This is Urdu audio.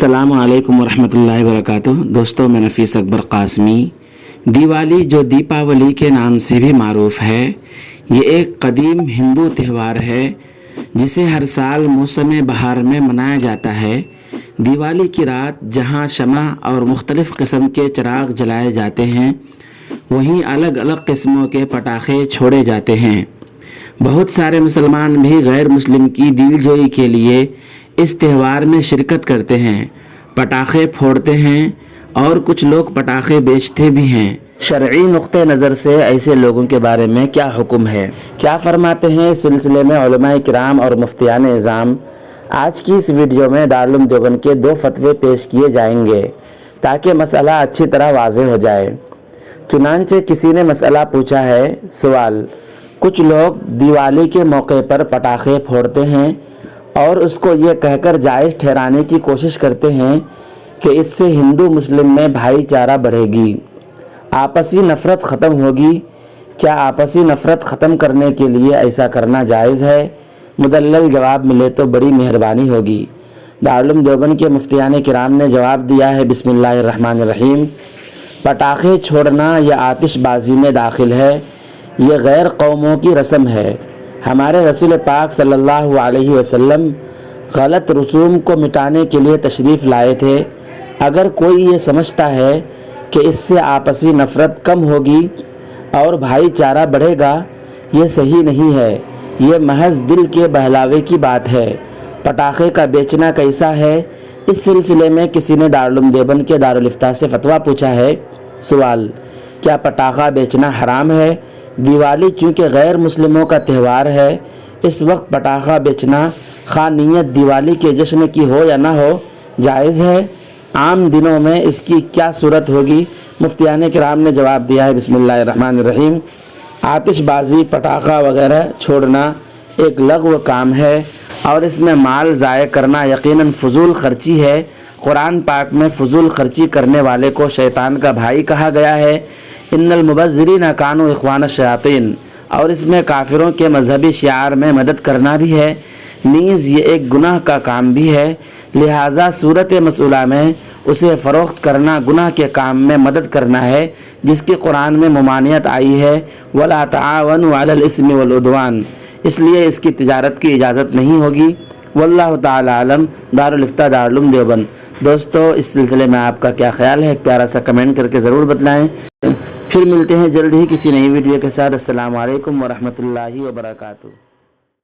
السلام علیکم ورحمۃ اللہ وبرکاتہ۔ دوستو، میں نفیس اکبر قاسمی۔ دیوالی جو دیپاولی کے نام سے بھی معروف ہے، یہ ایک قدیم ہندو تہوار ہے جسے ہر سال موسم بہار میں منایا جاتا ہے۔ دیوالی کی رات جہاں شمع اور مختلف قسم کے چراغ جلائے جاتے ہیں، وہیں الگ الگ قسموں کے پٹاخے چھوڑے جاتے ہیں۔ بہت سارے مسلمان بھی غیر مسلم کی دل جوئی کے لیے اس تہوار میں شرکت کرتے ہیں، پٹاخے پھوڑتے ہیں اور کچھ لوگ پٹاخے بیچتے بھی ہیں۔ شرعی نقطہ نظر سے ایسے لوگوں کے بارے میں کیا حکم ہے، کیا فرماتے ہیں اس سلسلے میں علماء کرام اور مفتیان اعظام؟ آج کی اس ویڈیو میں دارالعلوم دیوبند کے 2 فتوے پیش کیے جائیں گے تاکہ مسئلہ اچھی طرح واضح ہو جائے۔ چنانچہ کسی نے مسئلہ پوچھا ہے۔ سوال: کچھ لوگ دیوالی کے موقع پر پٹاخے پھوڑتے ہیں اور اس کو یہ کہہ کر جائز ٹھہرانے کی کوشش کرتے ہیں کہ اس سے ہندو مسلم میں بھائی چارہ بڑھے گی، آپسی نفرت ختم ہوگی۔ کیا آپسی نفرت ختم کرنے کے لیے ایسا کرنا جائز ہے؟ مدلل جواب ملے تو بڑی مہربانی ہوگی۔ دارالعلوم دیوبند کے مفتیان کرام نے جواب دیا ہے، بسم اللہ الرحمن الرحیم: پٹاخے چھوڑنا یہ آتش بازی میں داخل ہے، یہ غیر قوموں کی رسم ہے۔ ہمارے رسول پاک صلی اللہ علیہ وسلم غلط رسوم کو مٹانے کے لیے تشریف لائے تھے۔ اگر کوئی یہ سمجھتا ہے کہ اس سے آپسی نفرت کم ہوگی اور بھائی چارہ بڑھے گا، یہ صحیح نہیں ہے، یہ محض دل کے بہلاوے کی بات ہے۔ پٹاخے کا بیچنا کیسا ہے؟ اس سلسلے میں کسی نے دارالعلوم دیوبند کے دارالافتاء سے فتویٰ پوچھا ہے۔ سوال: کیا پٹاخہ بیچنا حرام ہے؟ دیوالی چونکہ غیر مسلموں کا تہوار ہے، اس وقت پٹاخہ بیچنا خواہ نیت دیوالی کے جشن کی ہو یا نہ ہو جائز ہے۔ عام دنوں میں اس کی کیا صورت ہوگی؟ مفتیان کرام نے جواب دیا ہے، بسم اللہ الرحمن الرحیم: آتش بازی، پٹاخہ وغیرہ چھوڑنا ایک لغو کام ہے اور اس میں مال ضائع کرنا یقیناً فضول خرچی ہے۔ قرآن پاک میں فضول خرچی کرنے والے کو شیطان کا بھائی کہا گیا ہے، ان المبذرین کانوا اخوان الشیاطین، اور اس میں کافروں کے مذہبی شعار میں مدد کرنا بھی ہے، نیز یہ ایک گناہ کا کام بھی ہے۔ لہٰذا صورت مسئلہ میں اسے فروخت کرنا گناہ کے کام میں مدد کرنا ہے، جس کی قرآن میں ممانعت آئی ہے، وَلَا تَعَاوَنُوا عَلَى الْإِثْمِ وَالْعُدْوَانِ، اس لیے اس کی تجارت کی اجازت نہیں ہوگی۔ واللہ تعالی عالم۔ دارالفتاء دارالعلوم دیوبند۔ دوستو، اس سلسلے میں آپ کا کیا خیال ہے؟ ایک پیارا سا کمنٹ کر کے ضرور بتلائیں۔ پھر ملتے ہیں جلد ہی کسی نئی ویڈیو کے ساتھ۔ السلام علیکم ورحمۃ اللہ وبرکاتہ۔